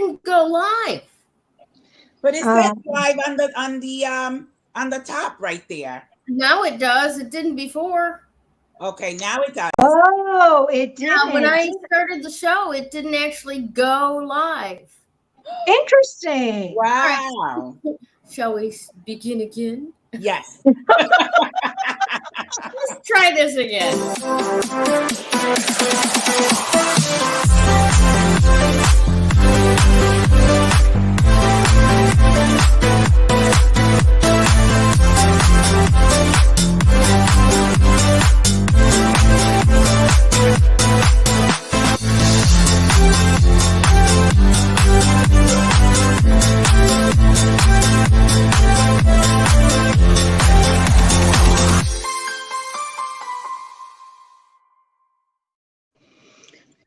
didn't go live. But it says live on the top right there. Now it does. It didn't before. Okay, now it does. Oh, it did. Yeah, when I started the show, it didn't actually go live. Interesting. Wow. Right. Shall we begin again? Yes. Let's try this again.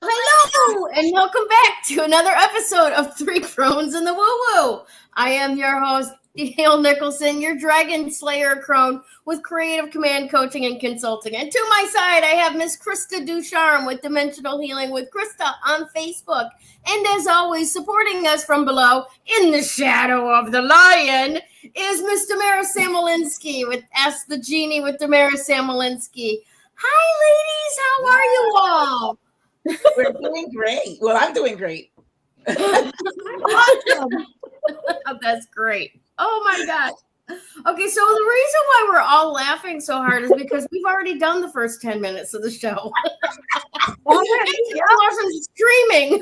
Hello, and welcome back to another episode of Three Crones in the Woo-Woo. I am your host, Gayle Nicholson, your Dragon Slayer Crone with Creative Command Coaching and Consulting. And to my side, I have Miss Krista Ducharme with Dimensional Healing with Krista on Facebook. And as always, supporting us from below, in the shadow of the lion, is Miss Damaris Samolinski with Ask the Genie with Damaris Samolinski. Hi, ladies. How are you all? We're doing great. Well, I'm doing great. Awesome. That's great. Oh my God. Okay, so the reason why we're all laughing so hard is because we've already done the first 10 minutes of the show. From streaming.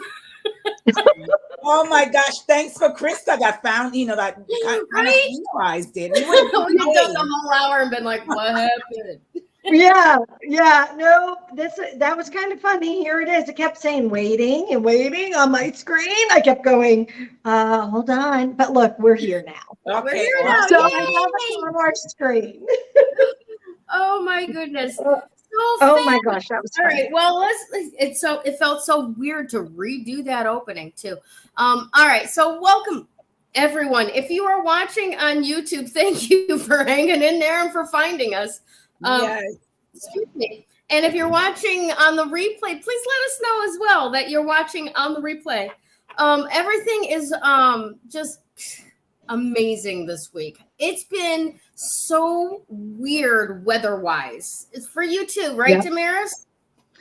Oh my gosh, thanks for Krista that found, that kind of realized it. We had done the whole hour and been like, what happened? Yeah. No, that was kind of funny. Here it is. It kept saying waiting and waiting on my screen. I kept going, hold on. But look, we're here now. Okay. We're here now. So I have it on our screen. Oh my goodness. Oh my gosh, that was all funny. right. Well, it felt so weird to redo that opening too. All right. So welcome everyone. If you are watching on YouTube, thank you for hanging in there and for finding us. Yes. Excuse me. And if you're watching on the replay, please let us know as well that you're watching on the replay. Everything is just amazing this week. It's been so weird weather-wise. It's for you too, right, Damaris?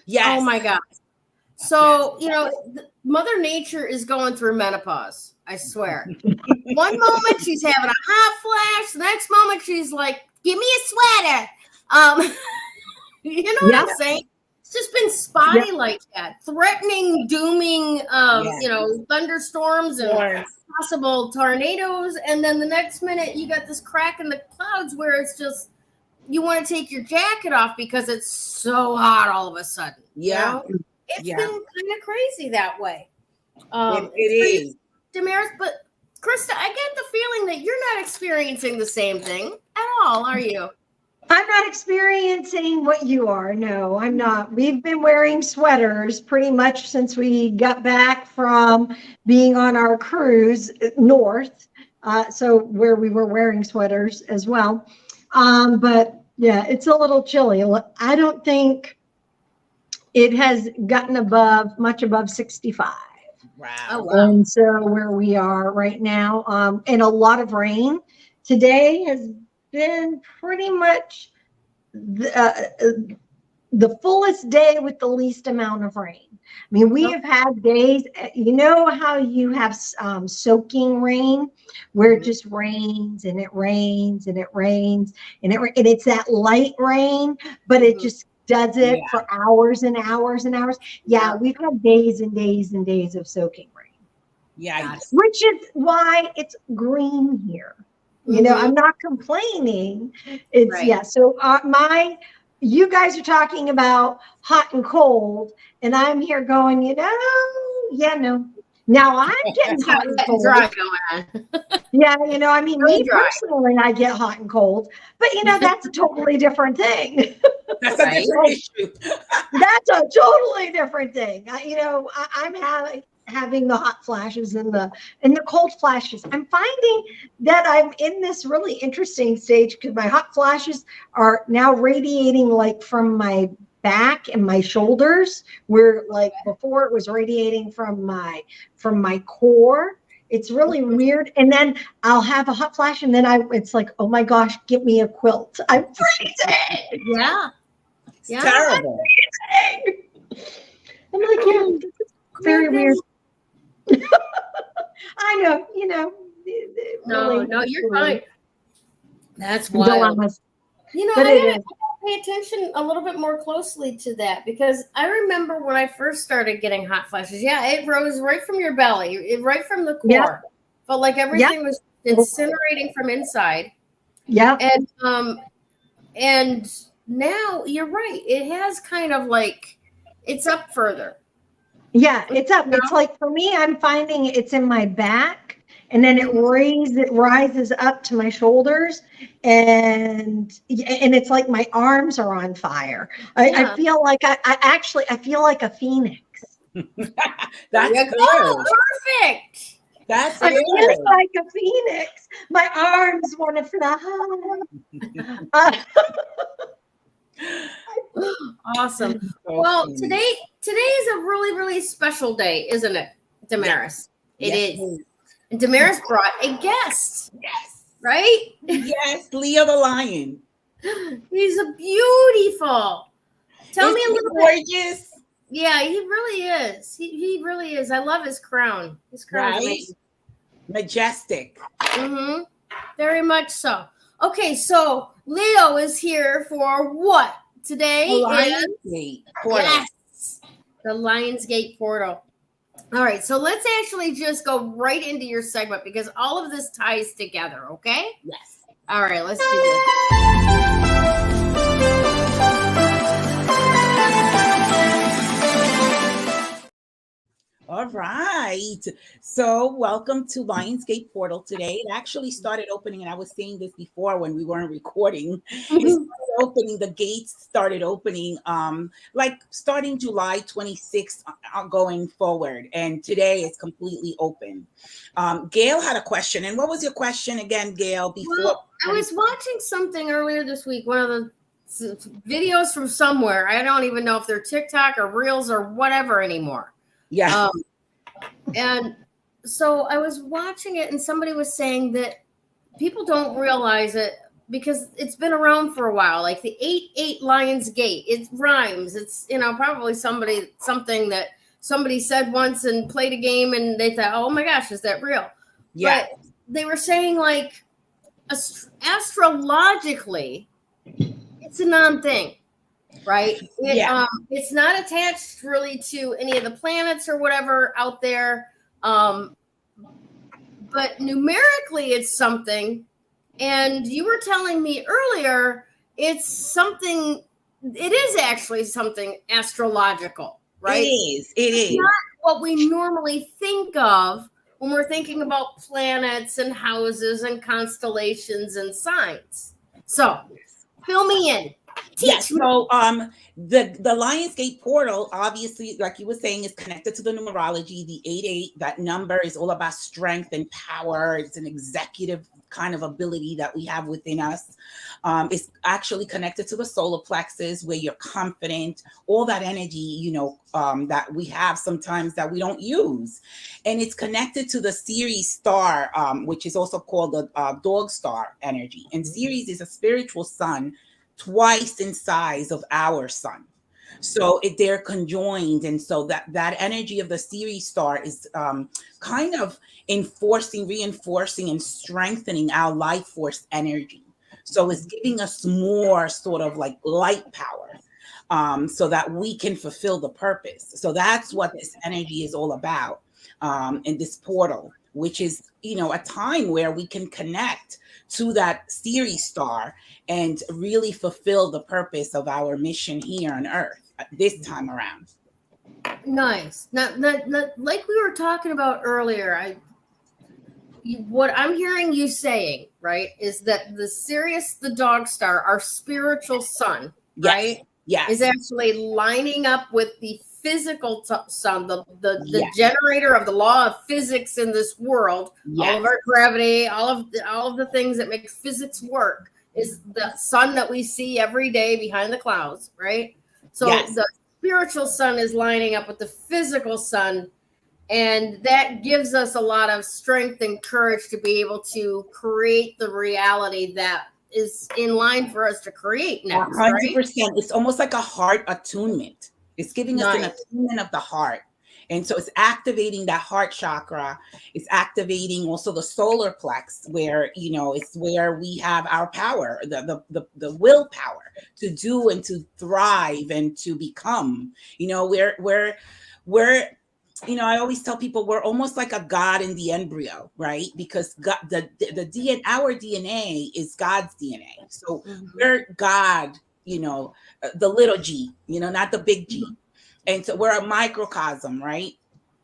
Yes. Oh my God. So, Mother Nature is going through menopause, I swear. One moment she's having a hot flash, the next moment she's like, give me a sweater. You know what I'm saying? It's just been spotty like that, threatening, dooming, thunderstorms and possible tornadoes. And then the next minute you got this crack in the clouds where it's just, you want to take your jacket off because it's so hot all of a sudden. Yeah. It's been kind of crazy that way. It is. Damaris, but Krista, I get the feeling that you're not experiencing the same thing at all, are you? I'm not experiencing what you are. No, I'm not. We've been wearing sweaters pretty much since we got back from being on our cruise north. So where we were wearing sweaters as well. But yeah, it's a little chilly. I don't think it has gotten much above 65. Wow. Oh, wow. And so where we are right now, and a lot of rain today has been pretty much the fullest day with the least amount of rain. I mean, we have had days, you know how you have soaking rain where it just rains and it rains and it rains and it's that light rain, but it just does it for hours and hours and hours. Yeah, we've had days and days and days of soaking rain. Yeah. Which is why it's green here. I'm not complaining. It's So you guys are talking about hot and cold, and I'm here going, no. Now I'm getting hot and cold. Dry going on. Yeah, me personally, I get hot and cold, but that's a totally different thing. That's a different issue. That's a totally different thing. I'm having the hot flashes and the cold flashes. I'm finding that I'm in this really interesting stage because my hot flashes are now radiating like from my back and my shoulders, where like before it was radiating from my core. It's really weird. And then I'll have a hot flash, and then it's like, oh my gosh, get me a quilt. I'm freezing. Yeah. It's terrible. I'm like, yeah, this is very weird. I know, No, you're fine. That's wild. Dilemmas. I gotta pay attention a little bit more closely to that, because I remember when I first started getting hot flashes. Yeah, it rose right from your belly, right from the core. Yeah. Felt like everything was incinerating from inside. Yeah. And now you're right. It has kind of like, it's up further. Yeah, it's up. It's like, for me, I'm finding it's in my back, and then it rises up to my shoulders, and it's like my arms are on fire. I feel like I feel like a phoenix. That's good. Perfect. That's I good. feel like a phoenix. My arms want to fly. Awesome. Well, today is a really, really special day, isn't it, Damaris? Yes. It is. And Damaris brought a guest. Yes. Right? Yes, Leo the lion. He's a beautiful. Tell me a little bit. Gorgeous. Yeah, he really is. He really is. I love his crown. His crown is amazing. Majestic. Mm-hmm. Very much so. Okay, so Leo is here for what? Today Lionsgate portal. Yes, the Lionsgate portal. All right, so let's actually just go right into your segment, because all of this ties together, okay? Yes. All right, let's do this. All right. So welcome to Lionsgate Portal today. It actually started opening, and I was saying this before when we weren't recording. The gates started opening like starting July 26th going forward. And today it's completely open. Gayle had a question. And what was your question again, Gayle? Well, I was watching something earlier this week, one of the videos from somewhere. I don't even know if they're TikTok or Reels or whatever anymore. Yeah. And so I was watching it, and somebody was saying that people don't realize it because it's been around for a while. Like the 8-8 Lions Gate, it rhymes. It's, probably something that somebody said once and played a game, and they thought, oh my gosh, is that real? Yeah. But they were saying, like, astrologically, it's a non-thing. Right? It's not attached really to any of the planets or whatever out there. But numerically, it's something. And you were telling me earlier, it is actually something astrological, right? It is. Not what we normally think of when we're thinking about planets and houses and constellations and signs. So, fill me in. Yes. So the Lionsgate portal, obviously, like you were saying, is connected to the numerology. The 8-8, that number is all about strength and power. It's an executive kind of ability that we have within us. It's actually connected to the solar plexus, where you're confident, all that energy, that we have sometimes that we don't use. And it's connected to the Ceres star, which is also called the dog star energy. And Ceres is a spiritual sun, twice in size of our sun. So they're conjoined. And so that energy of the Ceres star is kind of reinforcing and strengthening our life force energy. So it's giving us more sort of like light power so that we can fulfill the purpose. So that's what this energy is all about in this portal, which is, a time where we can connect to that Ceres star and really fulfill the purpose of our mission here on Earth this time around. Nice. Now, like we were talking about earlier, what I'm hearing you saying, right, is that the Sirius, the dog star, our spiritual sun, right, is actually lining up with the physical sun, the generator of the law of physics in this world, all of our gravity, all of the things that make physics work, is the sun that we see every day behind the clouds, right? So Yes. the spiritual sun is lining up with the physical sun, and that gives us a lot of strength and courage to be able to create the reality that is in line for us to create next, right? 100%. It's almost like a heart attunement. It's giving us an Nice. attunement of the heart. And so it's activating that heart chakra. It's activating also the solar plex, where, it's where we have our power, the willpower to do and to thrive and to become. We're I always tell people we're almost like a God in the embryo, right? Because God, the DNA, our DNA is God's DNA. So we're God, the little G, not the big G. And so we're a microcosm, right?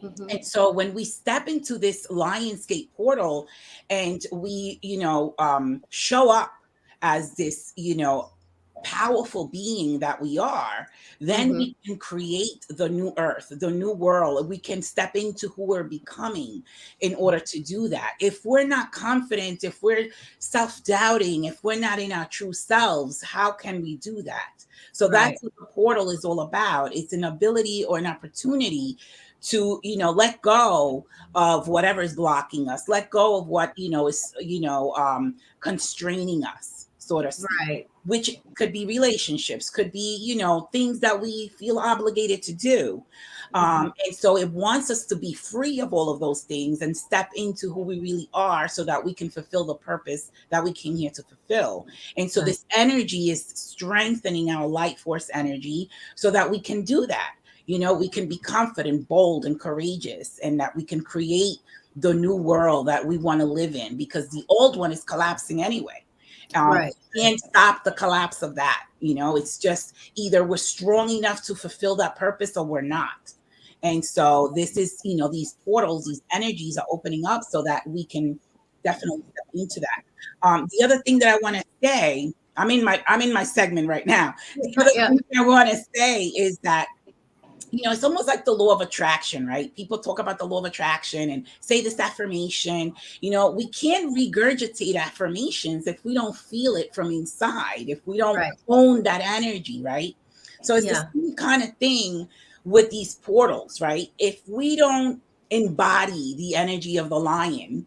And so when we step into this Lionsgate portal and we, show up as this, powerful being that we are, then we can create the new earth, the new world. We can step into who we're becoming in order to do that. If we're not confident, if we're self-doubting, if we're not in our true selves, how can we do that? So that's what the portal is all about. It's an ability or an opportunity to, let go of whatever is blocking us, let go of what, is, constraining us, sort of speak. Right. Which could be relationships, could be, things that we feel obligated to do. And so it wants us to be free of all of those things and step into who we really are so that we can fulfill the purpose that we came here to fulfill. And so this energy is strengthening our light force energy so that we can do that. We can be confident, bold, and courageous, and that we can create the new world that we want to live in, because the old one is collapsing anyway. Can't stop the collapse of that. It's just either we're strong enough to fulfill that purpose or we're not. And so this is, these portals, these energies are opening up so that we can definitely step into that. The other thing that I want to say, I'm in my segment right now. The other thing I want to say is that, it's almost like the law of attraction, right? People talk about the law of attraction and say this affirmation. We can't regurgitate affirmations if we don't feel it from inside, if we don't own that energy, right? So it's the same kind of thing with these portals, right? If we don't embody the energy of the lion,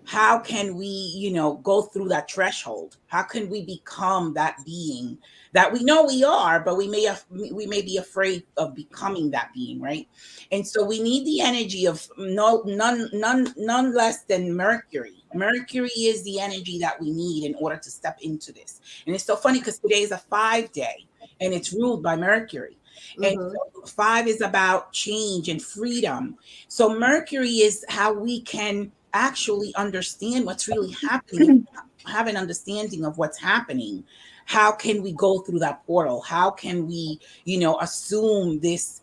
how can we, go through that threshold? How can we become that being that we know we are, but we may be afraid of becoming that being, right? And so we need the energy of none less than Mercury. Mercury is the energy that we need in order to step into this. And it's so funny because today is a 5-day and it's ruled by Mercury. And so 5 is about change and freedom. So Mercury is how we can actually understand what's really happening, have an understanding of what's happening. How can we go through that portal? How can we, assume this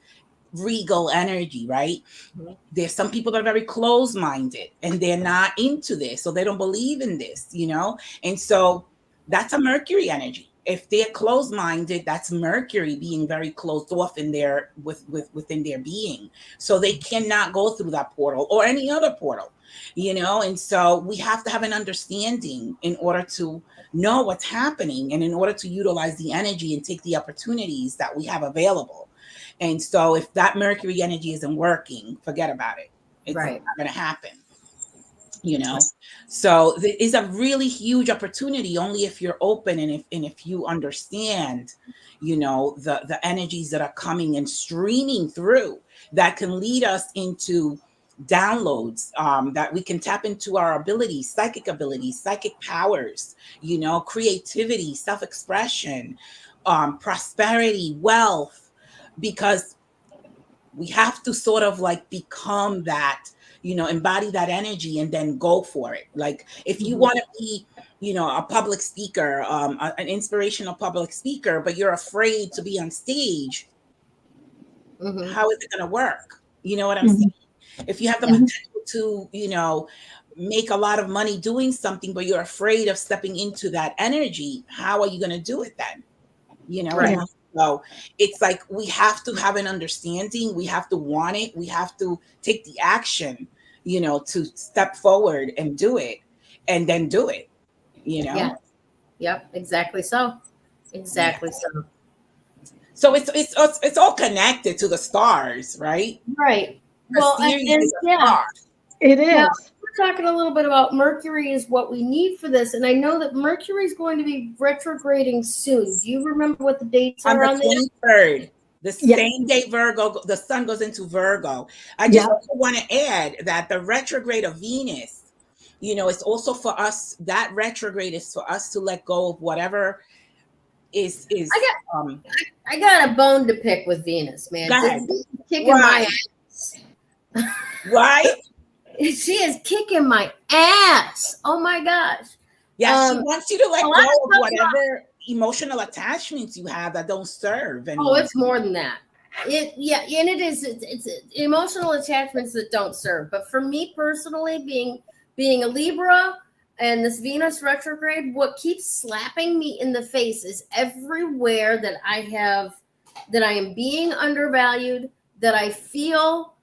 regal energy, right? There's some people that are very closed-minded and they're not into this, so they don't believe in this, and so that's a Mercury energy. If they're closed-minded, that's Mercury being very closed off in their within their being, so they cannot go through that portal or any other portal. And so we have to have an understanding in order to know what's happening and in order to utilize the energy and take the opportunities that we have available. And so if that Mercury energy isn't working, forget about it. It's not going to happen. So it's a really huge opportunity only if you're open and if you understand, the energies that are coming and streaming through that can lead us into downloads, that we can tap into our abilities, psychic powers, creativity, self-expression, prosperity, wealth, because we have to sort of like become that, embody that energy and then go for it. Like if you want to be, a public speaker, an inspirational public speaker, but you're afraid to be on stage, how is it going to work? You know what I'm saying? If you have the potential to, make a lot of money doing something, but you're afraid of stepping into that energy, how are you going to do it then? So it's like we have to have an understanding. We have to want it. We have to take the action, to step forward and do it, and then do it. Yeah. Yep. Exactly so. Exactly so. So it's all connected to the stars, right? Right. The Well, series and is a yeah. star. It is. Now, we're talking a little bit about Mercury is what we need for this. And I know that Mercury is going to be retrograding soon. Do you remember what the dates On are on there? the 23rd, the Yeah. same day Virgo, the sun goes into Virgo. I just also want to add that the retrograde of Venus, it's also for us, that retrograde is for us to let go of whatever is I got a bone to pick with Venus, man. Go ahead. This is kicking my ass. Right? She is kicking my ass. Oh my gosh. Yeah, she wants you to let go lot of of whatever emotional attachments you have that don't serve anymore. Oh, it's more than that. And it is. It's emotional attachments that don't serve. But for me personally, being a Libra and this Venus retrograde, what keeps slapping me in the face is everywhere that I am being undervalued, that I feel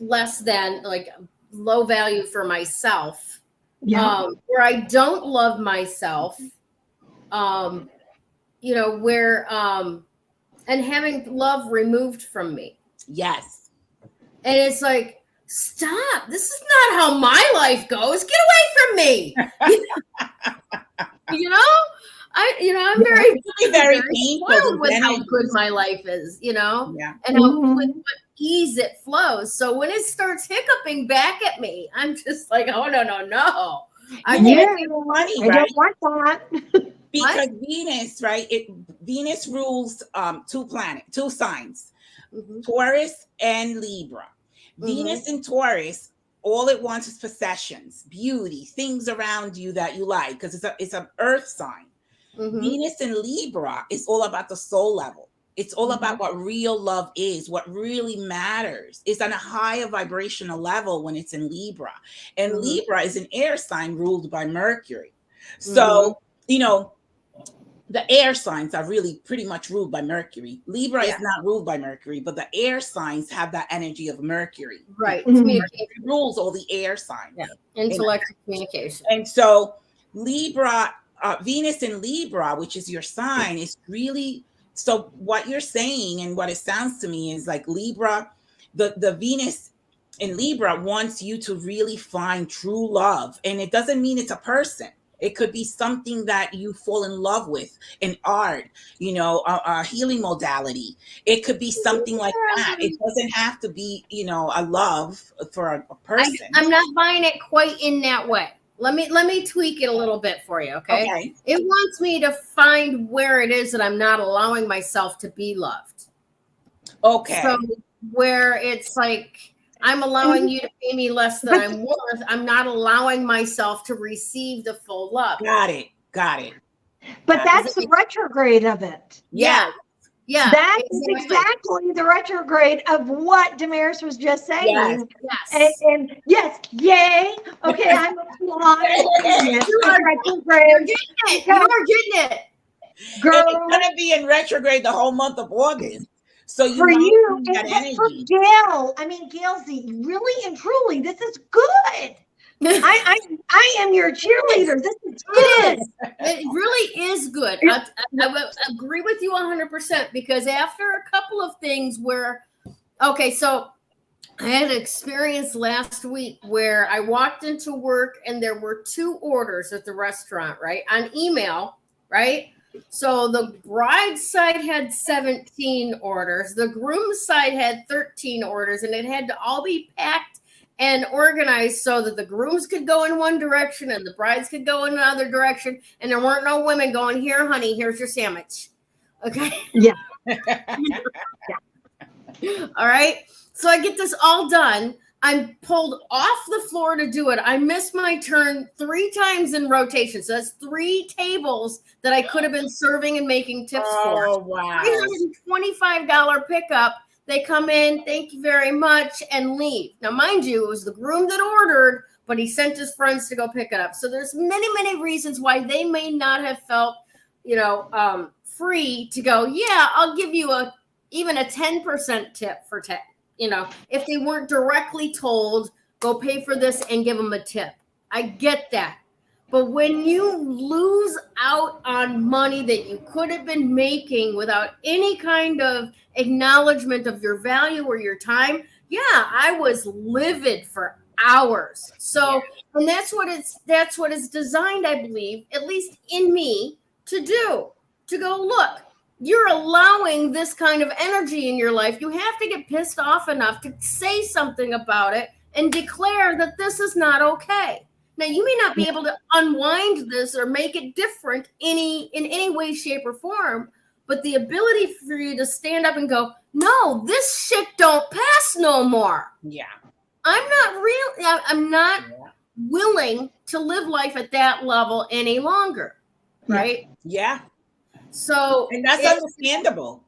less than, like, low value for myself, where I don't love myself, where and having love removed from me. Yes. And it's like, stop. This is not how my life goes. Get away from me. I'm very spoiled with how good my life is, and how with what ease it flows. So when it starts hiccuping back at me, I'm just like, oh, no. I can't get money, I don't want that. Because Venus, right? Venus rules two signs, Taurus and Libra. Venus in Taurus, all it wants is possessions, beauty, things around you that you like, because it's an earth sign. Venus in Libra is all about the soul level. It's all about what real love is, what really matters. It's on a higher vibrational level when it's in Libra. And Libra is an air sign ruled by Mercury. So, the air signs are really pretty much ruled by Mercury. Libra is not ruled by Mercury, but the air signs have that energy of Mercury. Right. Mercury rules all the air signs. Yeah. Intellect and communication. And so Libra, Venus in Libra, which is your sign, is really, so what you're saying and what it sounds to me is like Libra, the Venus in Libra wants you to really find true love. And it doesn't mean it's a person. It could be something that you fall in love with, in art, a healing modality. It could be something like that. It doesn't have to be, a love for a person. I'm not buying it quite in that way. Let me tweak it a little bit for you, okay? It wants me to find where it is that I'm not allowing myself to be loved. Okay. So where it's like, I'm allowing you to pay me less than I'm worth. I'm not allowing myself to receive the full love. Got it. But that's the retrograde of it. Yeah. Yeah. That is exactly the retrograde of what Damaris was just saying. Yes. And yes, yay. Okay, I'm applauding. Yes, You're getting it. You're getting it. Girl. And it's going to be in retrograde the whole month of August. So for you, that and for Gayle, Gayle, really and truly, this is good. I am your cheerleader. This is good. It really is good. I agree with you 100% because after a couple of things so I had an experience last week where I walked into work and there were 2 orders at the restaurant, right? On email, right? So the bride's side had 17 orders. The groom's side had 13 orders, and it had to all be packed and organized so that the grooms could go in one direction and the brides could go in another direction. And there weren't no women going, here, honey, here's your sandwich. Okay. Yeah. All right. So I get this all done. I'm pulled off the floor to do it. I missed my turn 3 times in rotation. So that's 3 tables that I could have been serving and making tips for. Oh, wow. $325 pickup. They come in, thank you very much, and leave. Now, mind you, it was the groom that ordered, but he sent his friends to go pick it up. So there's many, many reasons why they may not have felt, free to go, yeah, I'll give you even a 10% tip for tech. If they weren't directly told, go pay for this and give them a tip. I get that. But when you lose out on money that you could have been making without any kind of acknowledgement of your value or your time, yeah, I was livid for hours. So, and that's what it's designed, I believe, at least in me, to do. To go, look, you're allowing this kind of energy in your life. You have to get pissed off enough to say something about it and declare that this is not okay. Now, you may not be able to unwind this or make it different in any way, shape, or form, but the ability for you to stand up and go, no, this shit don't pass no more. Yeah. I'm not willing to live life at that level any longer, right? Yeah. So, and that's understandable.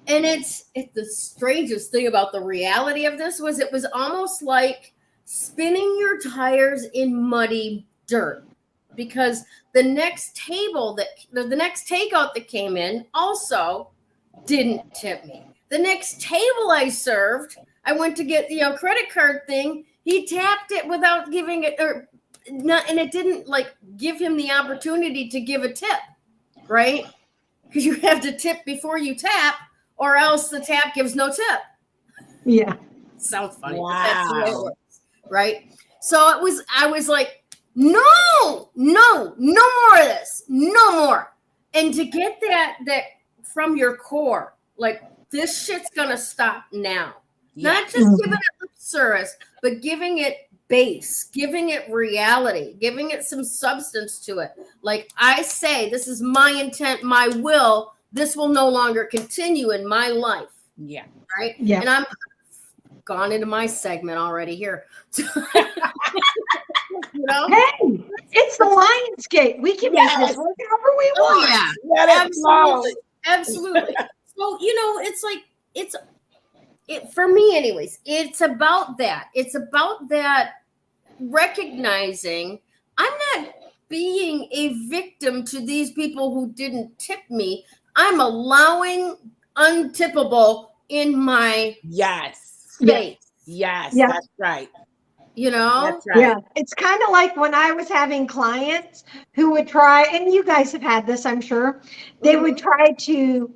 And it's the strangest thing about the reality of this was it was almost like spinning your tires in muddy dirt, because the next takeout that came in also didn't tip me. The next table I served, I went to get the credit card thing. He tapped it without giving it, or not, and it didn't like give him the opportunity to give a tip, right? Because you have to tip before you tap, or else the tap gives no tip. Yeah. Sounds funny. Wow. But that's the way it works, right? So I was like, no more of this. No more. And to get that from your core, like, this shit's gonna stop now. Yeah. Not just giving it lip service, but giving it base, giving it reality, giving it some substance to it. Like I say, this is my intent, my will. This will no longer continue in my life. Yeah. Right? Yeah. And I'm gone into my segment already here. You know? Hey, it's the Lionsgate. We can make this work however we want. Oh, yeah. Absolutely. Absolutely. So, it's like, for me anyways, it's about that. It's about that recognizing I'm not being a victim to these people who didn't tip me. I'm allowing untippable in my space. Yes, that's right. That's right. Yeah, it's kind of like when I was having clients who would try, and you guys have had this, I'm sure, they would try to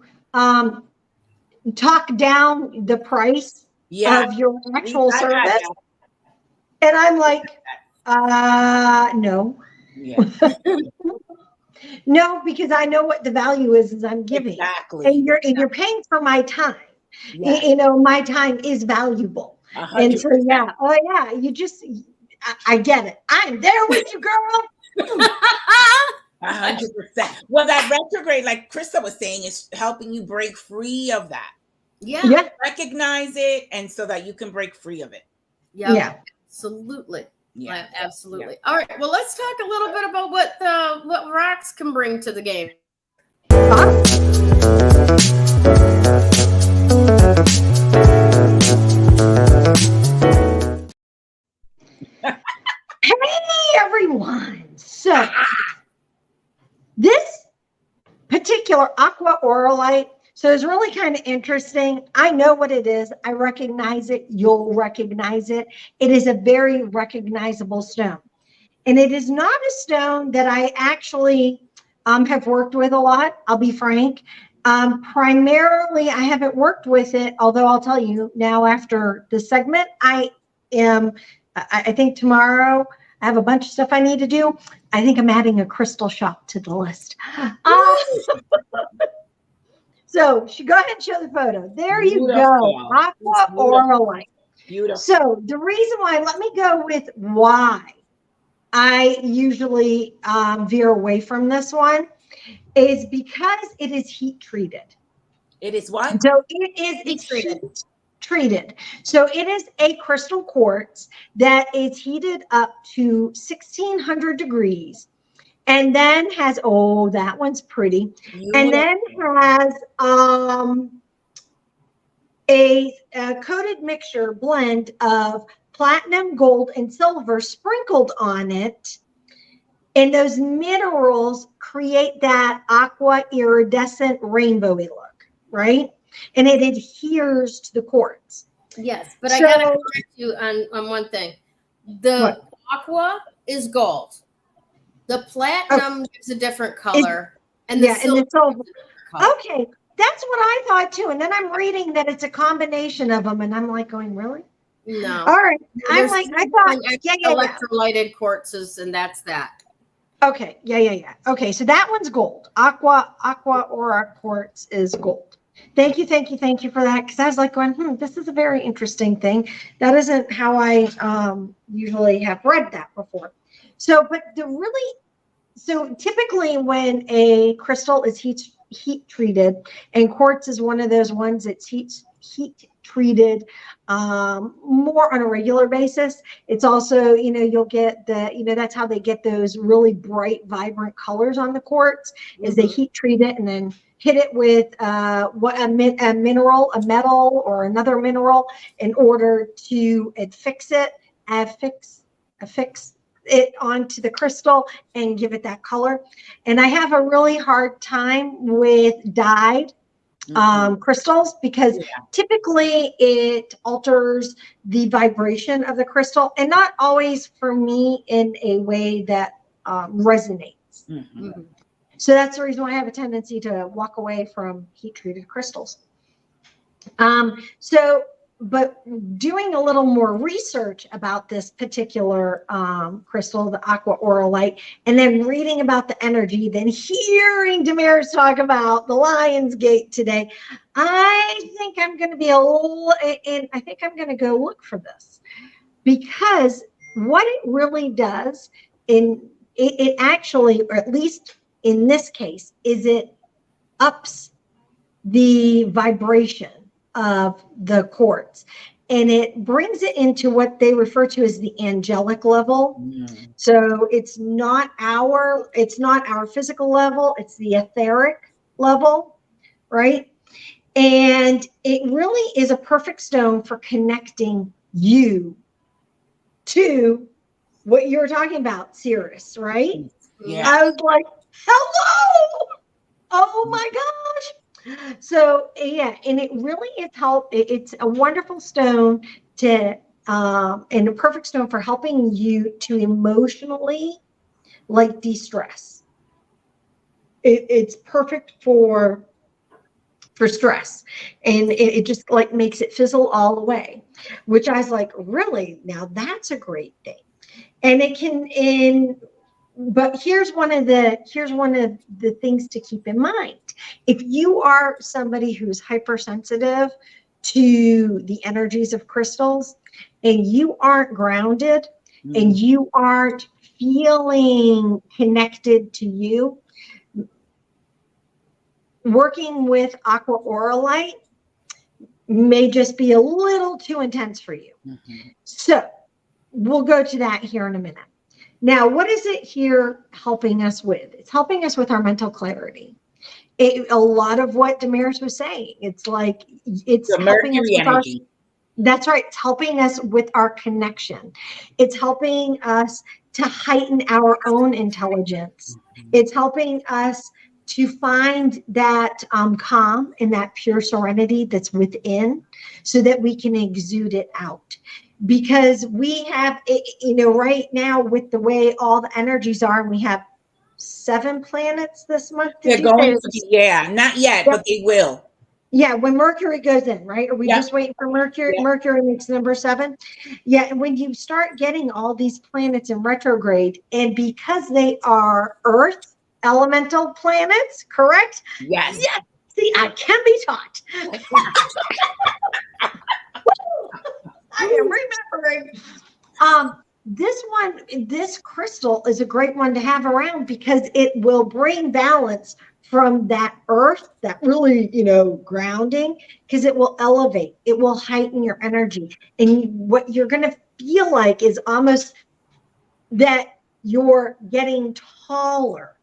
talk down the price of your actual service. And I'm like, no. Yeah. No, because I know what the value is I'm giving. Exactly. And you're paying for my time. Yes. My time is valuable. 100%. And so, you just, I get it. I'm there with you, girl. 100%. Well, that retrograde, like Krista was saying, is helping you break free of that. Yeah. Recognize it, and so that you can break free of it. Yeah. Absolutely. Yeah, absolutely. Yeah. All right. Well, let's talk a little bit about what rocks can bring to the game. Hey, everyone. So this particular aqua aurolite, so it's really kind of interesting. I know what it is. I recognize it. You'll recognize it. It is a very recognizable stone. And it is not a stone that I actually have worked with a lot. I'll be frank. Primarily, I haven't worked with it, although I'll tell you now after the segment, I think tomorrow I have a bunch of stuff I need to do. I think I'm adding a crystal shop to the list. So go ahead and show the photo. There you go. Aqua aurolite. Beautiful. So the reason why, let me go with why I usually veer away from this one is because it is heat treated. It is what? So it's heat treated. So it is a crystal quartz that is heated up to 1600 degrees. And then has, that one's pretty. And then has a coated mixture blend of platinum, gold, and silver sprinkled on it. And those minerals create that aqua iridescent rainbowy look, right? And it adheres to the quartz. Yes, but I got to correct you on one thing. The aqua is gold. The platinum gives a different color. And the silver gives a different color. Okay. That's what I thought too. And then I'm reading that it's a combination of them. And I'm like going, really? No. All right. There's I'm like, I thought, electrolyted quartzes, and that's that. Okay. Yeah. Okay. So that one's gold. Aqua Aura quartz is gold. Thank you for that. Because I was like going, this is a very interesting thing. That isn't how I usually have read that before. So, but so typically when a crystal is heat treated, and quartz is one of those ones that's heat treated more on a regular basis. It's also, you'll get that's how they get those really bright, vibrant colors on the quartz, is they heat treat it and then hit it with a metal or another mineral in order to affix it onto the crystal and give it that color. And I have a really hard time with dyed crystals because typically it alters the vibration of the crystal, and not always for me in a way that resonates. So that's the reason why I have a tendency to walk away from heat treated crystals. But doing a little more research about this particular crystal, the Aqua Auralite, and then reading about the energy, then hearing Damaris talk about the Lion's Gate today, I think I'm going to be I think I'm going to go look for this, because what it really does, it actually, or at least in this case, is it ups the vibration of the quartz, and it brings it into what they refer to as the angelic level. So it's not our physical level, it's the etheric level, right? And it really is a perfect stone for connecting you to what you were talking about, Cirrus, right? Yeah. I was like, hello, oh my gosh. So and it really is it's a wonderful stone and a perfect stone for helping you to emotionally de-stress. It's perfect for stress, and it just makes it fizzle all away, which I was like, really? Now that's a great thing. And it can but here's one of the things to keep in mind. If you are somebody who's hypersensitive to the energies of crystals, and you aren't grounded, and you aren't feeling connected to you, working with Aqua Auralite may just be a little too intense for you. So we'll go to that here in a minute. Now, what is it here helping us with? It's helping us with our mental clarity. A lot of what Damaris was saying, it's the helping us with energy. That's right. It's helping us with our connection. It's helping us to heighten our own intelligence. It's helping us to find that calm and that pure serenity that's within, so that we can exude it out. Because we have, right now with the way all the energies are, and we have 7 planets this month. They're going to be, not yet, but they will. Yeah, when Mercury goes in, right? Are we just waiting for Mercury? Yeah. Mercury makes number 7. Yeah, and when you start getting all these planets in retrograde, and because they are Earth elemental planets, correct? Yes. Yes. See, I can be taught. I am remembering. This crystal is a great one to have around, because it will bring balance from that earth, that really, grounding, because it will elevate, it will heighten your energy. And what you're going to feel like is almost that you're getting taller.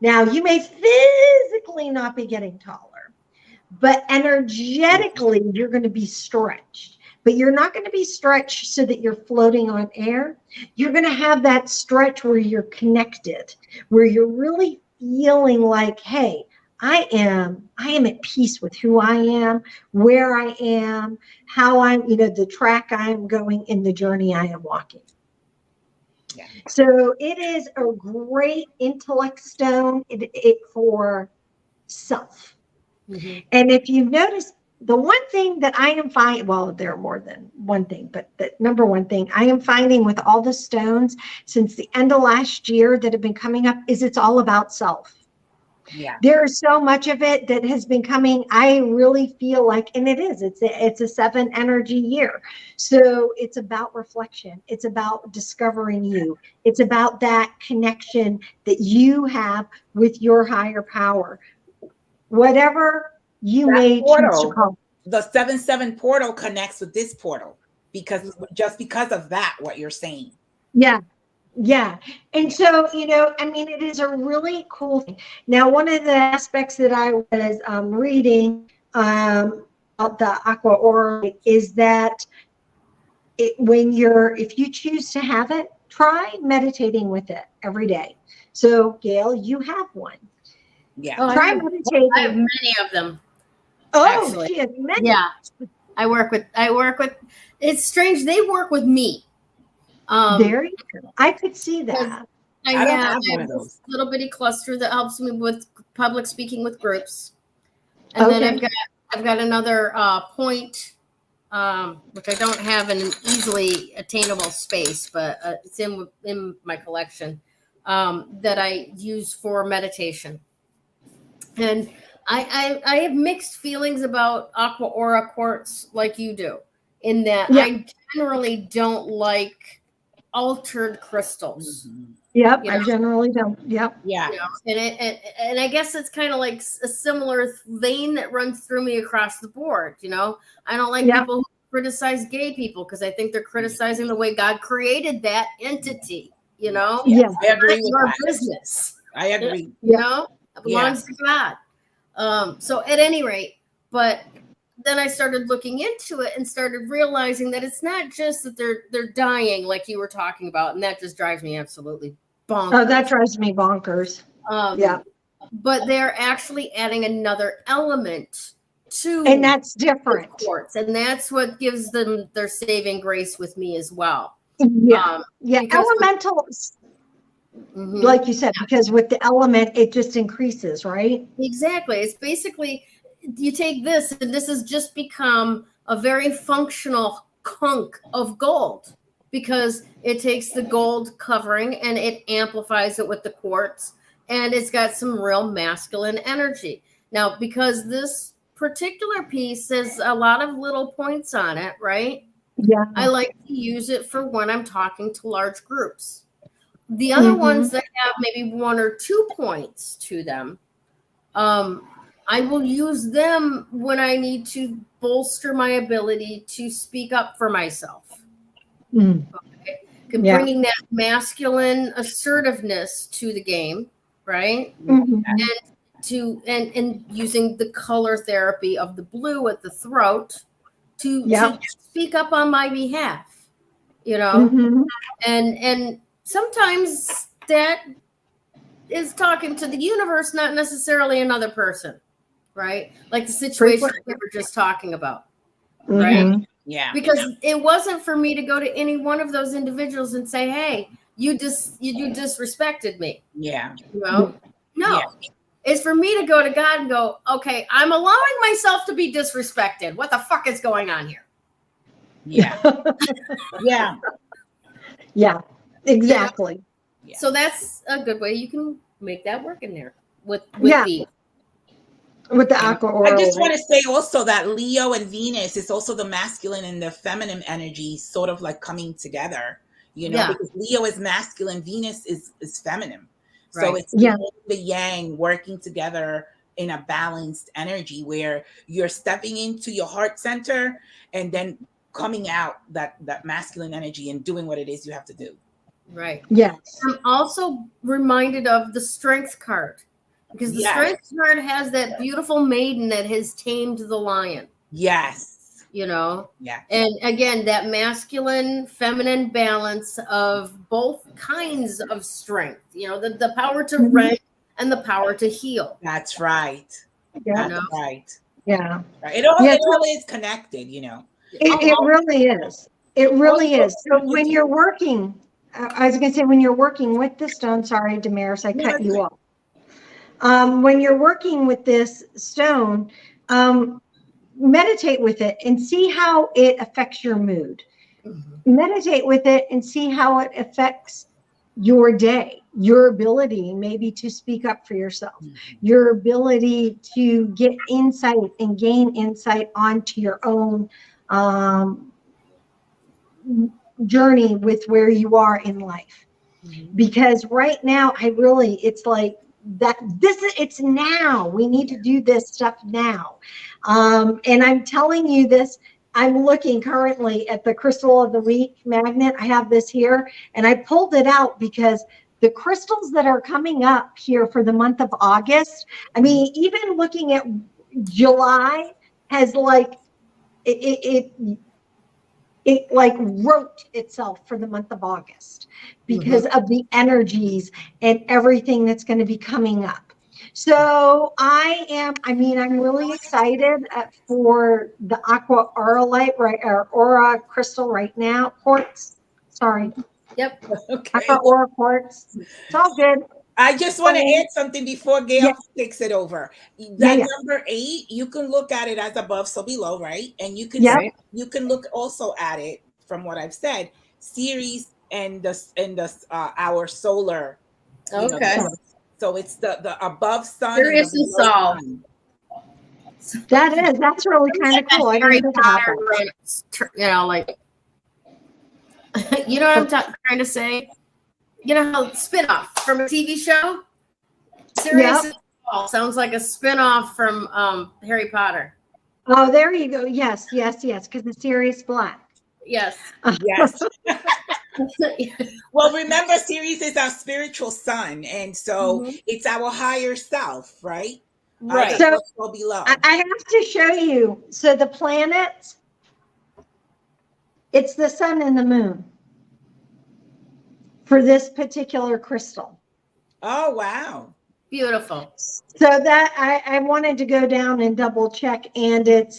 Now, you may physically not be getting taller, but energetically, you're going to be stretched. But you're not going to be stretched so that you're floating on air. You're going to have that stretch where you're connected, where you're really feeling like, hey, I am at peace with who I am, where I am, how I'm, the track I'm going, in the journey I am walking. Yeah. So it is a great intellect stone it for self. And if you've noticed, the one thing that I am finding, well, there are more than one thing, but the number one thing I am finding with all the stones since the end of last year that have been coming up is it's all about self. Yeah. There is so much of it that has been coming. I really feel like, and it's a 7 energy year. So it's about reflection. It's about discovering you. It's about that connection that you have with your higher power. Whatever you That may portal, choose to call. The 7-7 portal connects with this portal because of that, what you're saying. Yeah. Yeah. And so, I mean, it is a really cool thing. Now, one of the aspects that I was reading about the Aquamarine is that if you choose to have it, try meditating with it every day. So, Gayle, you have one. Yeah. Try meditating. I have many of them. Oh, actually. she has many. Yeah. I work with, it's strange. They work with me. Very good. I could see that. I don't have one of those. little bitty cluster that helps me with public speaking with groups. And then I've got another point, which I don't have in an easily attainable space, but it's in my collection, that I use for meditation. And I have mixed feelings about Aqua Aura quartz like you do, in that I generally don't like altered crystals. Yep, I generally don't. Yep. Yeah. And I guess it's kind of like a similar vein that runs through me across the board. I don't like people who criticize gay people because I think they're criticizing the way God created that entity. Yeah, I agree with your that. business. I agree. It belongs to God. So at any rate, but then I started looking into it and started realizing that it's not just that they're dying like you were talking about, and that just drives me absolutely bonkers. Oh, that drives me bonkers. But they're actually adding another element to, and that's different. Quartz, and that's what gives them their saving grace with me as well. Elemental, like you said, because with the element it just increases, right? Exactly. It's basically, you take this, and this has just become a very functional hunk of gold because it takes the gold covering and it amplifies it with the quartz, and it's got some real masculine energy. Now, because this particular piece has a lot of little points on it, right? Yeah. I like to use it for when I'm talking to large groups. The other ones that have maybe 1 or 2 points to them, I will use them when I need to bolster my ability to speak up for myself. Okay? Bringing that masculine assertiveness to the game, right? And using the color therapy of the blue at the throat to speak up on my behalf, and sometimes that is talking to the universe, not necessarily another person, right? Like the situation we were just talking about, right? Yeah. Because it wasn't for me to go to any one of those individuals and say, "Hey, you disrespected me." Yeah. No. It's for me to go to God and go, "Okay, I'm allowing myself to be disrespected. What the fuck is going on here?" Yeah. Yeah. Exactly. Yeah. So that's a good way you can make that work in there with the Aqua Aura. I just want to say also that Leo and Venus is also the masculine and the feminine energy sort of like coming together, because Leo is masculine, Venus is feminine. So it's the yang working together in a balanced energy where you're stepping into your heart center and then coming out that masculine energy and doing what it is you have to do. Right. Yes. I'm also reminded of the Strength card, because the Strength card has that beautiful maiden that has tamed the lion. Yes. Yeah. And again, that masculine, feminine balance of both kinds of strength, the power to rent and the power to heal. That's right. Yeah. That's right. Yeah. Right. It all is connected, It really is. It really is. So when you're working I was going to say, when you're working with the stone, sorry, Damaris, I cut you right. off. When you're working with this stone, meditate with it and see how it affects your mood. Meditate with it and see how it affects your day, your ability maybe to speak up for yourself, your ability to get insight and gain insight onto your own journey with where you are in life. Because right now, it's like that, it's now. We need to do this stuff now. And I'm telling you this, I'm looking currently at the Crystal of the Week magnet. I have this here, and I pulled it out because the crystals that are coming up here for the month of August, I mean, even looking at July has like, it like wrote itself for the month of August because of the energies and everything that's going to be coming up. So I'm really excited for the Aqua Auralite, right, or Aura crystal right now. Quartz, sorry. Yep. Okay. Aqua Aura Quartz. It's all good. I just want to add something before Gayle takes it over. That number 8, you can look at it as above, so below, right? And you can you can look also at it from what I've said, Ceres and the our solar. Okay. So it's the above sun. Sirius and Sol. That's really kind of cool. I Harry didn't think about Potter, that. you know, like, you know what I'm trying to say? You know how spin-off from a TV show? Sirius and Sol sounds like a spin-off from Harry Potter. Oh, there you go. Yes, because it's Sirius Black. Yes. Yes. Well, remember, Ceres is our spiritual sun, and so it's our higher self, right? Right. So below. I have to show you. So the planets, it's the sun and the moon for this particular crystal. Oh, wow. Beautiful. So that I wanted to go down and double check, and it's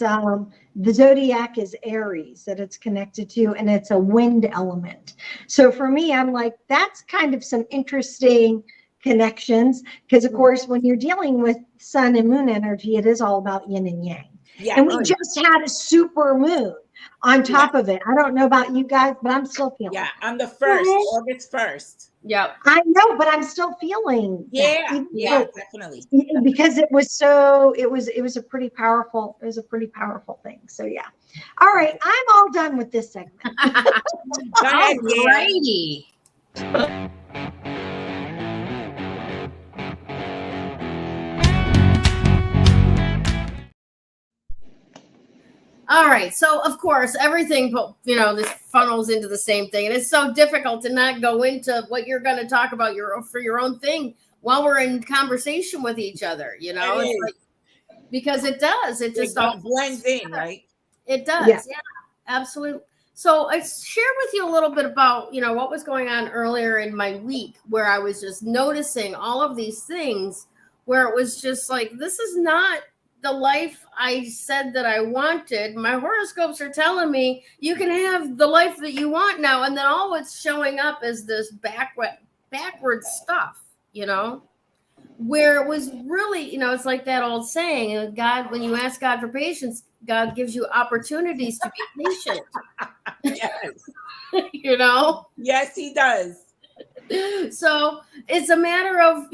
the zodiac is Aries that it's connected to, and it's a wind element. So for me, I'm like, that's kind of some interesting connections, because of course, when you're dealing with sun and moon energy, it is all about yin and yang. Yeah, and we just had a super moon on top of it. I don't know about you guys, but I'm still feeling. Yeah, on the 1st, August 1st. Yep. I know, but I'm still feeling. Yeah, definitely. Because it was a pretty powerful, thing. So yeah. All right, I'm all done with this segment. Alrighty. All right. So, of course, everything, this funnels into the same thing. And it's so difficult to not go into what you're going to talk about for your own thing while we're in conversation with each other, It's like, because it does. It just all blends in, right? It does. Yeah, absolutely. So I shared with you a little bit about, what was going on earlier in my week, where I was just noticing all of these things where it was just like, this is not the life I said that I wanted. My horoscopes are telling me you can have the life that you want now. And then all what's showing up is this backward stuff, where it was really, it's like that old saying, God, when you ask God for patience, God gives you opportunities to be patient. Yes. Yes, he does. So it's a matter of,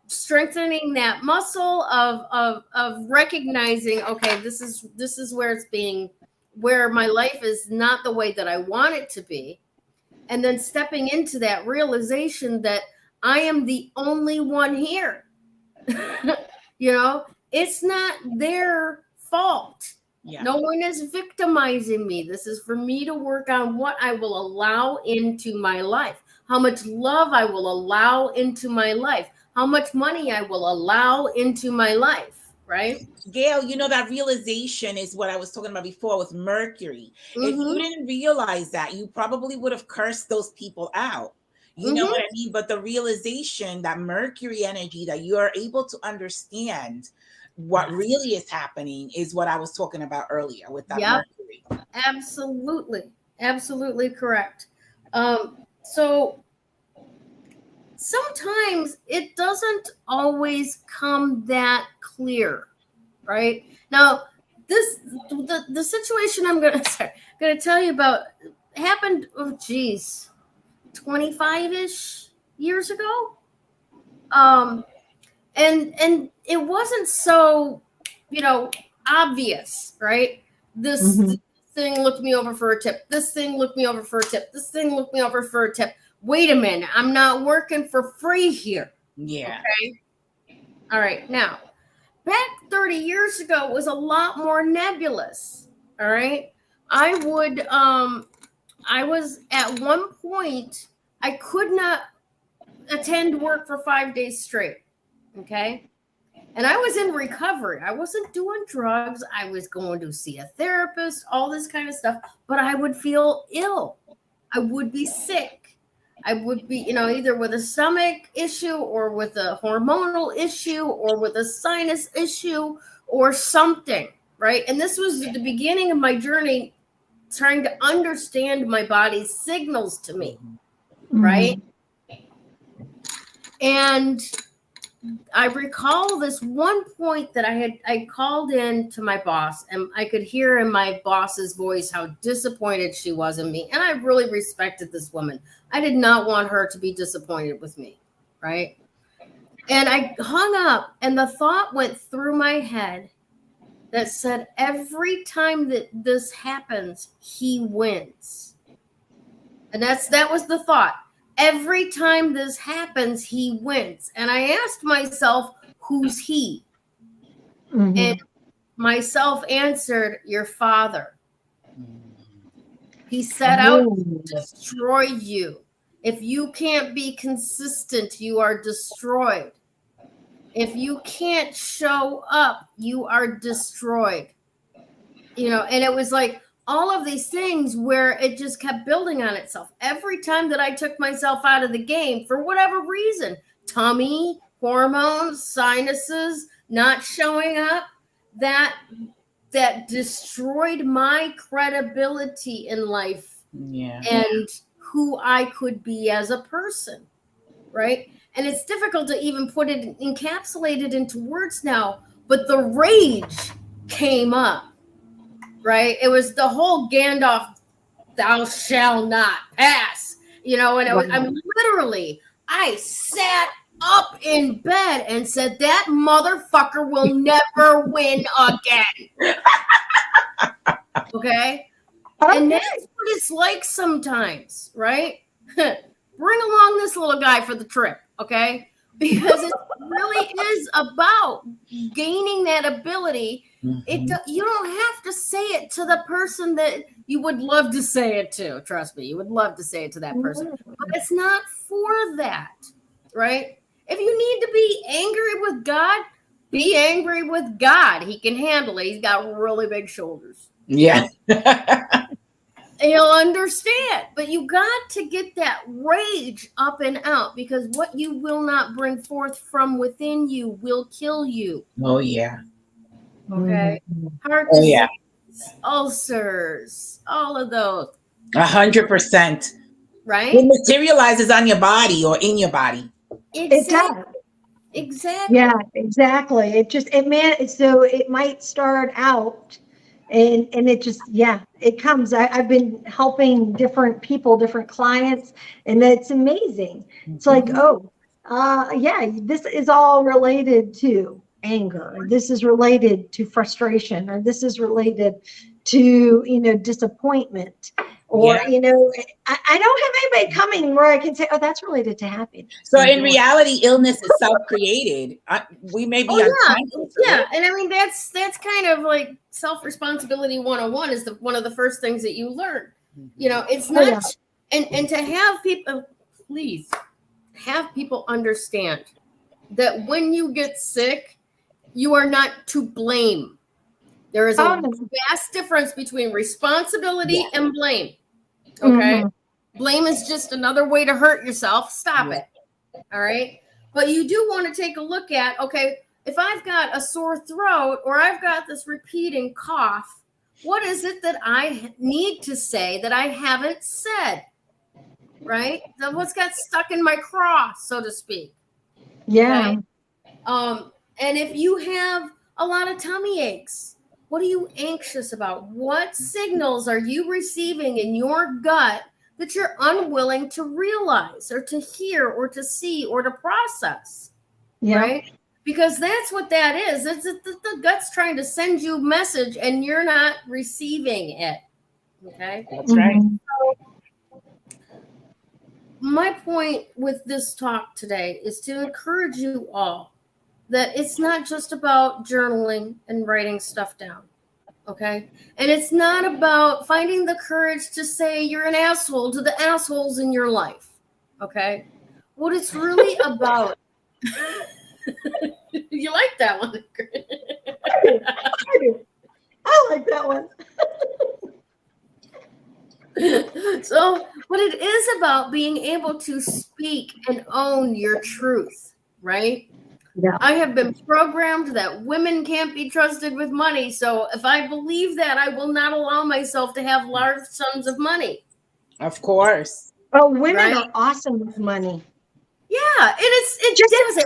strengthening that muscle of recognizing, okay, this is where my life is not the way that I want it to be. And then stepping into that realization that I am the only one here. It's not their fault. Yeah. No one is victimizing me. This is for me to work on what I will allow into my life, how much love I will allow into my life, how much money I will allow into my life, right? Gayle, that realization is what I was talking about before with Mercury. If you didn't realize that, you probably would have cursed those people out. You know what I mean? But the realization, that Mercury energy, that you are able to understand what really is happening, is what I was talking about earlier with that Mercury. Absolutely correct. So sometimes it doesn't always come that clear, right? Now, the situation I'm gonna tell you about happened, 25-ish years ago. And it wasn't so, obvious, right? This thing looked me over for a tip. This thing looked me over for a tip. This thing looked me over for a tip. Wait a minute, I'm not working for free here. Yeah. Okay. All right. Now, back 30 years ago was a lot more nebulous. All right. I was at one point, I could not attend work for 5 days straight. Okay. And I was in recovery. I wasn't doing drugs. I was going to see a therapist, all this kind of stuff, but I would feel ill. I would be sick. I would be, either with a stomach issue or with a hormonal issue or with a sinus issue or something, right? And this was the beginning of my journey trying to understand my body's signals to me, right? And I recall this one point that I called in to my boss, and I could hear in my boss's voice how disappointed she was in me. And I really respected this woman. I did not want her to be disappointed with me, right? And I hung up, and the thought went through my head that said, every time that this happens, he wins. And that was the thought. Every time this happens, he wins. And I asked myself, who's he? And myself answered, your father. He set out to destroy you. If you can't be consistent, you are destroyed. If you can't show up, you are destroyed. And it was like, all of these things where it just kept building on itself. Every time that I took myself out of the game, for whatever reason, tummy, hormones, sinuses, not showing up, that destroyed my credibility in life and who I could be as a person, right? And it's difficult to even put it encapsulated into words now, but the rage came up. Right? It was the whole Gandalf, thou shall not pass, and I sat up in bed and said, that motherfucker will never win again. Okay? And that's what it's like sometimes, right? Bring along this little guy for the trip, okay? Because it really is about gaining that ability. You don't have to say it to the person that you would love to say it to. Trust me, you would love to say it to that person. But it's not for that, right? If you need to be angry with God, be angry with God. He can handle it. He's got really big shoulders. Yeah. He'll understand. But you got to get that rage up and out, because what you will not bring forth from within you will kill you. Oh, yeah. Okay. Heart disease, ulcers, all of those. 100%. Right? It materializes on your body or in your body. It does. Exactly. Yeah, exactly. So it might start out and it just, it comes. I've been helping different people, different clients, and it's amazing. It's like, this is all related to anger. This is related to frustration, or this is related to, disappointment. Or, I don't have anybody coming where I can say, oh, that's related to happiness. So in reality, illness is self-created. We may be unconscious. Yeah. And I mean, that's kind of like self-responsibility 101 is one of the first things that you learn. It's not, and to have people, please have people understand that when you get sick, you are not to blame. There is a vast difference between responsibility and blame. Okay. Blame is just another way to hurt yourself. Stop it. All right. But you do want to take a look at, okay, if I've got a sore throat or I've got this repeating cough, what is it that I need to say that I haven't said? right? What's got stuck in my craw, so to speak. Yeah. Okay? And if you have a lot of tummy aches, what are you anxious about? What signals are you receiving in your gut that you're unwilling to realize or to hear or to see or to process? Yeah. Right? Because that's what that is. It's the gut's trying to send you a message and you're not receiving it. Okay? That's right. So, my point with this talk today is to encourage you all that it's not just about journaling and writing stuff down. Okay? And it's not about finding the courage to say you're an asshole to the assholes in your life. Okay? What it's really about. You like that one? I do. I like that one. So what it is about being able to speak and own your truth, right? Yeah. I have been programmed that women can't be trusted with money. So if I believe that, I will not allow myself to have large sums of money. Of course. Oh, women Right? are awesome with money. Yeah, and it flies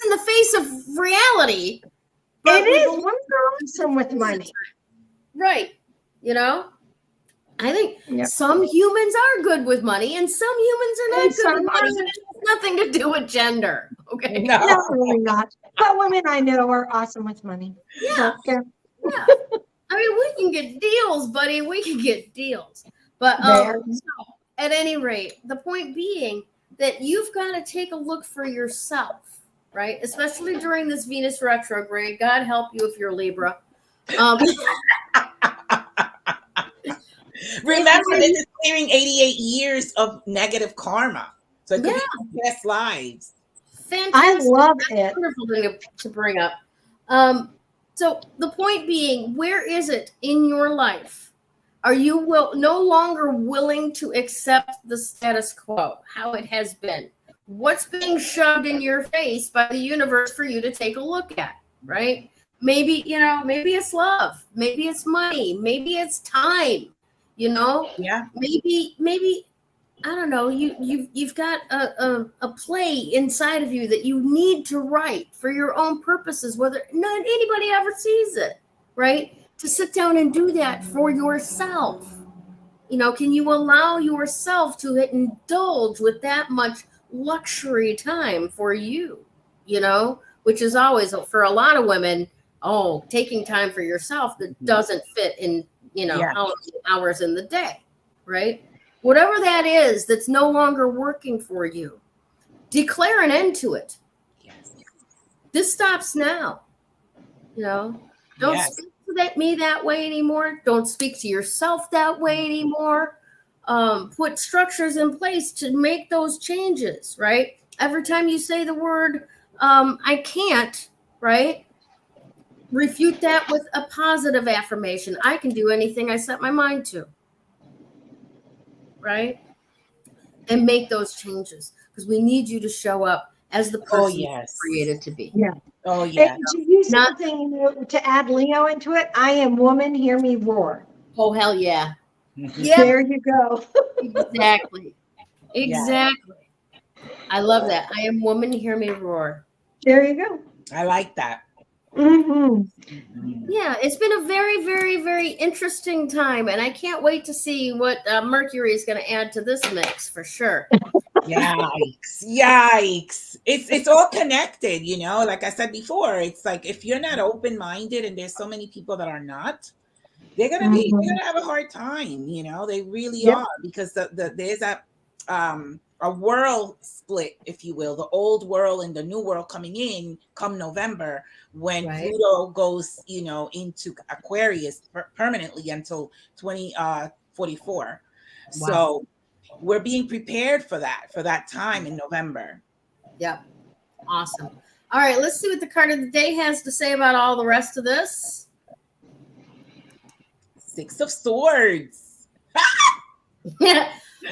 in the face of reality. It is. Women are awesome with money. Right. You know? I think Yep. some humans are good with money and some humans are not And good some with money. aren't. It has nothing to do with gender. Okay. No. No, really not. But women I know are awesome with money. Yeah. Don't care. Yeah. I mean, we can get deals, buddy. We can get deals. But There. so, at any rate, the point being that you've got to take a look for yourself, right? Especially during this Venus retrograde. God help you if you're Libra. Remember, this is clearing 88 years of negative karma. So it could be past lives. Fantastic. I love That's it. a wonderful thing to bring up. So the point being, where is it in your life? Are you no longer willing to accept the status quo, how it has been? What's being shoved in your face by the universe for you to take a look at, right? Maybe, maybe it's love. Maybe it's money. Maybe it's time, Yeah. Maybe I don't know, you've got a play inside of you that you need to write for your own purposes, whether not anybody ever sees it, right? To sit down and do that for yourself. Can you allow yourself to indulge with that much luxury time for you, which is always, for a lot of women, taking time for yourself that doesn't fit in, how many hours in the day, right? Whatever that is that's no longer working for you, declare an end to it. Yes. This stops now. Don't speak to me that way anymore. Don't speak to yourself that way anymore. Put structures in place to make those changes, right? Every time you say the word, I can't, right? Refute that with a positive affirmation. I can do anything I set my mind to. Right? And make those changes because we need you to show up as the person you're created to be. Yeah. Oh, yeah. And to use something to add Leo into it, I am woman, hear me roar. Oh, hell yeah. Yeah. There you go. Exactly. Exactly. I love that. I am woman, hear me roar. There you go. I like that. Mm-hmm. Yeah, it's been a very, very, very interesting time, and I can't wait to see what Mercury is going to add to this mix for sure. Yikes! It's all connected, Like I said before, it's like if you're not open-minded, and there's so many people that are not, they're gonna have a hard time. They really are, because there's a world split, if you will, the old world and the new world coming in come November, when Pluto goes, into Aquarius permanently until 2044. Wow. So we're being prepared for that time in November. Yep. Awesome. All right, let's see what the card of the day has to say about all the rest of this. Six of Swords.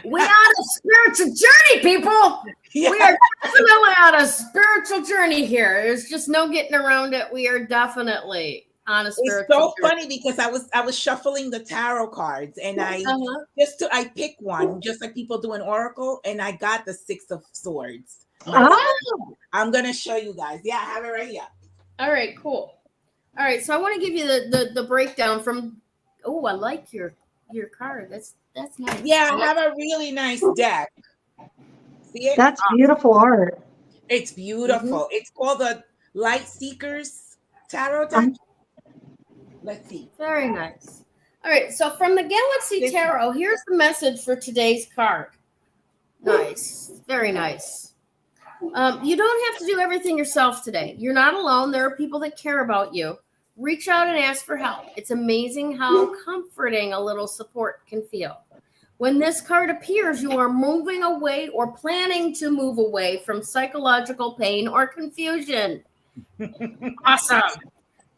We on a spiritual journey, people. Yeah. We are definitely on a spiritual journey here. There's just no getting around it. We are definitely on a spiritual It's so journey. funny because I was shuffling the tarot cards, and I pick one, just like people do an oracle, and I got the 6 of Swords. I'm gonna show you guys. Yeah, I have it right here. All right, cool. All right, so I want to give you the breakdown from. Oh, I like your card. That's nice. Yeah, I have a really nice deck. See it? That's beautiful art. It's beautiful. It's called the Light Seekers Tarot deck. Let's see. Very nice. All right, so from the Galaxy Tarot, here's the message for today's card. Nice. Very nice. You don't have to do everything yourself today. You're not alone. There are people that care about you. Reach out and ask for help. It's amazing how comforting a little support can feel. When this card appears, you are moving away or planning to move away from psychological pain or confusion. Awesome.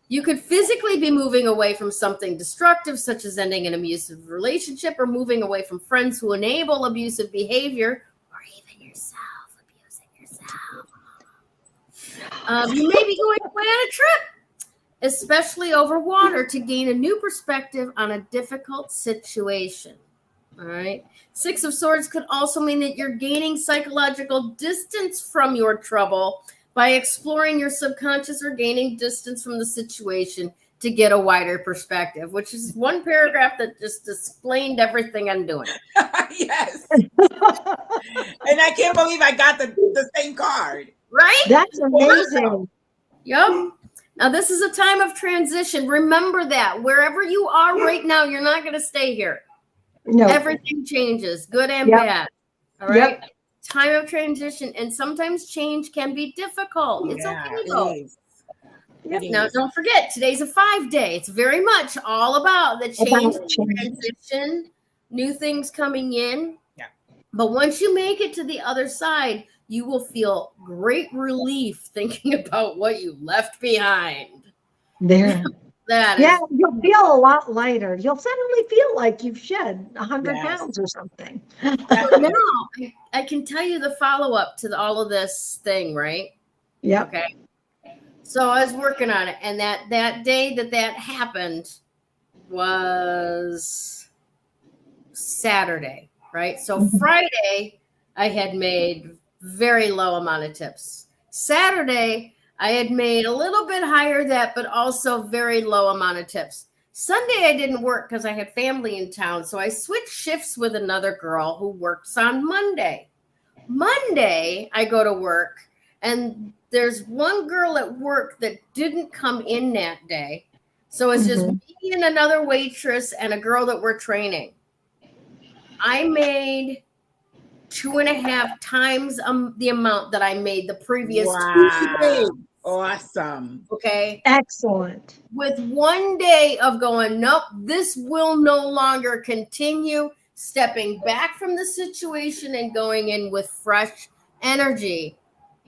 You could physically be moving away from something destructive, such as ending an abusive relationship or moving away from friends who enable abusive behavior, or even yourself abusing yourself. You may be going away on a trip, especially over water, to gain a new perspective on a difficult situation. All right. 6 of Swords could also mean that you're gaining psychological distance from your trouble by exploring your subconscious or gaining distance from the situation to get a wider perspective, which is one paragraph that just explained everything I'm doing. Yes. And I can't believe I got the same card. Right? That's amazing. Yep. Now, this is a time of transition. Remember that. Wherever you are right now, you're not going to stay here. No. Everything changes, good and bad. All right? Yep. Time of transition. And sometimes change can be difficult. It's okay, though. Now, don't forget, today's a 5-day. It's very much all about the change, transition, new things coming in. Yeah. But once you make it to the other side, you will feel great relief thinking about what you left behind. There. Yeah, you'll feel a lot lighter. You'll suddenly feel like you've shed 100 Yes. pounds or something. now I can tell you the follow-up to all of this thing, right? Yep. Okay. So I was working on it, and that day that happened was Saturday, right? So Friday, I had made very low amount of tips. Saturday, I had made a little bit higher but also very low amount of tips. Sunday, I didn't work because I had family in town, so I switched shifts with another girl who works on Monday. Monday, I go to work, and there's one girl at work that didn't come in that day. So it's just me and another waitress and a girl that we're training. I made 2.5 times the amount that I made the previous 2 days. Awesome. Okay. Excellent. With 1 day of going, nope, this will no longer continue, stepping back from the situation and going in with fresh energy.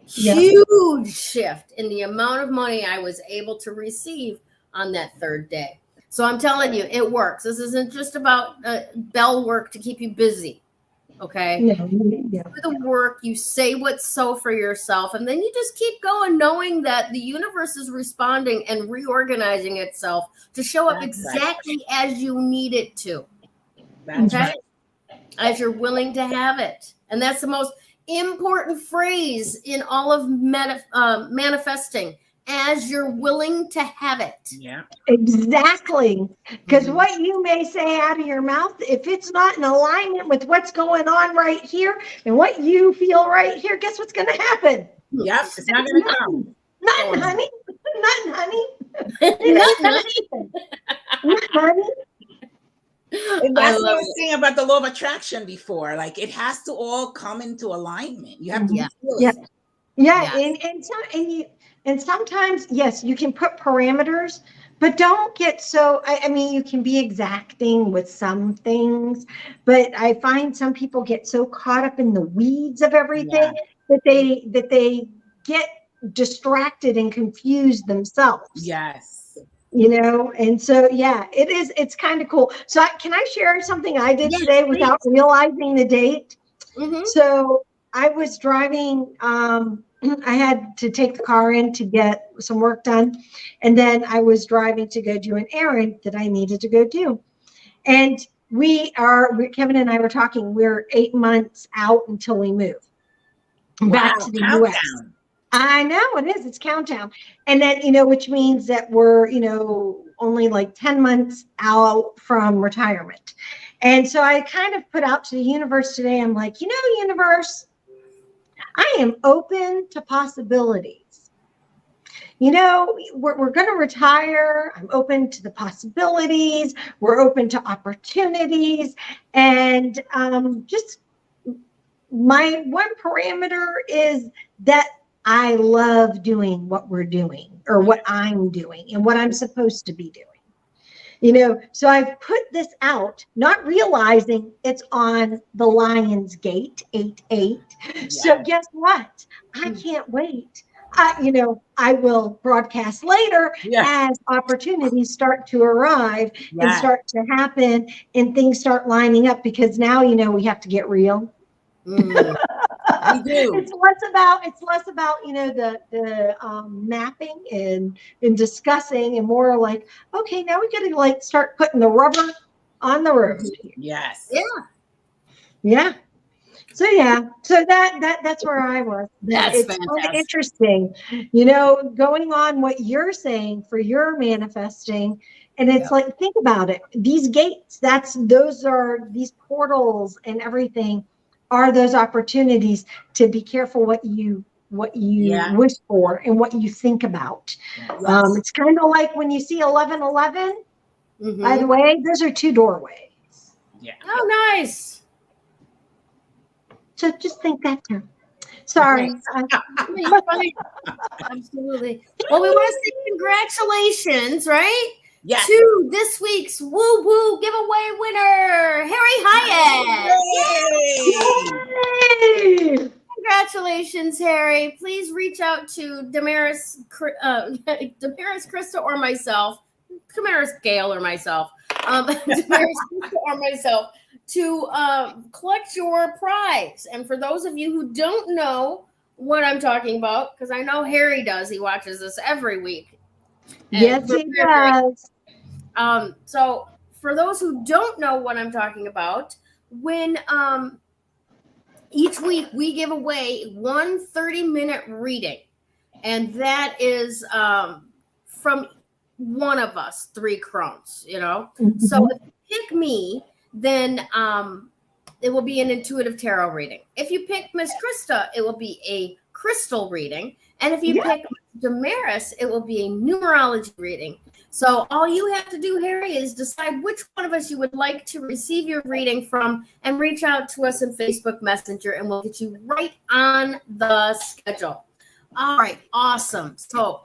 Yes. Huge shift in the amount of money I was able to receive on that 3rd day. So I'm telling you, it works. This isn't just about bell work to keep you busy. Okay. Yeah. Do the work, you say what's so for yourself, and then you just keep going, knowing that the universe is responding and reorganizing itself to show up exactly as you need it to. That's right. As you're willing to have it. And that's the most important phrase in all of manifesting. As you're willing to have it. Yeah. Exactly. Because what you may say out of your mouth, if it's not in alignment with what's going on right here and what you feel right here, guess what's going to happen? Yep. It's not going to come. Nothing, honey. Nothing, honey. Nothing. Nothing, honey. And that's what I was saying about the law of attraction before. Like, it has to all come into alignment. You have to feel it. Yeah. And sometimes, yes, you can put parameters, but don't get so, I mean, you can be exacting with some things, but I find some people get so caught up in the weeds of everything that they get distracted and confused themselves. Yes. You know, and so, it's kind of cool. So can I share something I did today without realizing the date? Mm-hmm. So I was driving, I had to take the car in to get some work done. And then I was driving to go do an errand that I needed to go do. And Kevin and I were talking, we're 8 months out until we move back to the US. I know it is. It's countdown. And then, which means that we're, only like 10 months out from retirement. And so I kind of put out to the universe today, I'm like, universe, I am open to possibilities. We're going to retire. I'm open to the possibilities. We're open to opportunities. And just my one parameter is that I love doing what we're doing or what I'm doing and what I'm supposed to be doing. So I've put this out, not realizing it's on the Lion's Gate 88. Yeah. So guess what? I can't wait. I will broadcast later as opportunities start to arrive and start to happen and things start lining up, because now, we have to get real. We do. It's less about the mapping and discussing, and more like, okay, now we got to start putting the rubber on the road. Yes. Yeah. So that's where I was. That's it's fantastic. Really interesting, going on what you're saying for your manifesting. And it's like, think about it. These gates, those are these portals and everything are those opportunities to be careful what you wish for and what you think about. Yes. It's kind of like when you see 1111, by the way, those are 2 doorways. Yeah. Oh, nice. So just think that too. Sorry. Absolutely. Well, we want to say congratulations, right? Yes. To this week's Woo Woo giveaway winner, Harry Hyatt. Yay! Congratulations, Harry. Please reach out to Damaris Krista or myself, Damaris Gayle or myself, Damaris Krista or myself, to collect your prize. And for those of you who don't know what I'm talking about, because I know Harry does, he watches this every week. Yes, he does. So for those who don't know what I'm talking about, when each week we give away one 30-minute reading, and that is from one of us, 3 Crones, So if you pick me, then it will be an intuitive tarot reading. If you pick Miss Krista, it will be a crystal reading. And if you pick Damaris, it will be a numerology reading. So all you have to do, Harry, is decide which one of us you would like to receive your reading from and reach out to us in Facebook Messenger, and we'll get you right on the schedule. All right, awesome. So,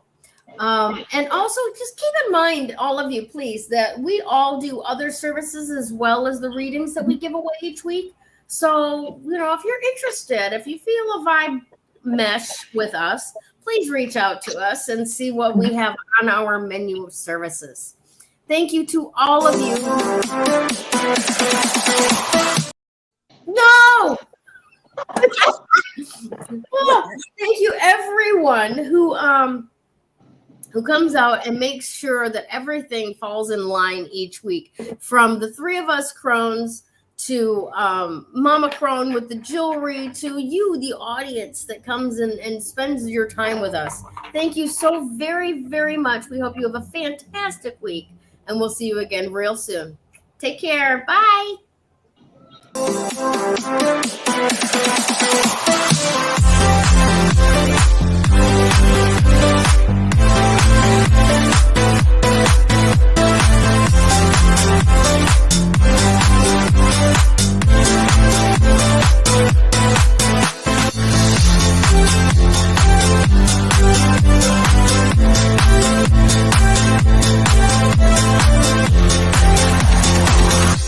and also just keep in mind, all of you, please, that we all do other services as well as the readings that we give away each week. So, if you're interested, if you feel a vibe mesh with us, please reach out to us and see what we have on our menu of services. Thank you to all of you. No! Thank you, everyone who comes out and makes sure that everything falls in line each week. From the 3 of us Crones to Mama Crone with the jewelry, to you, the audience that comes in and spends your time with us. Thank you so very, very much. We hope you have a fantastic week, and we'll see you again real soon. Take care. Bye.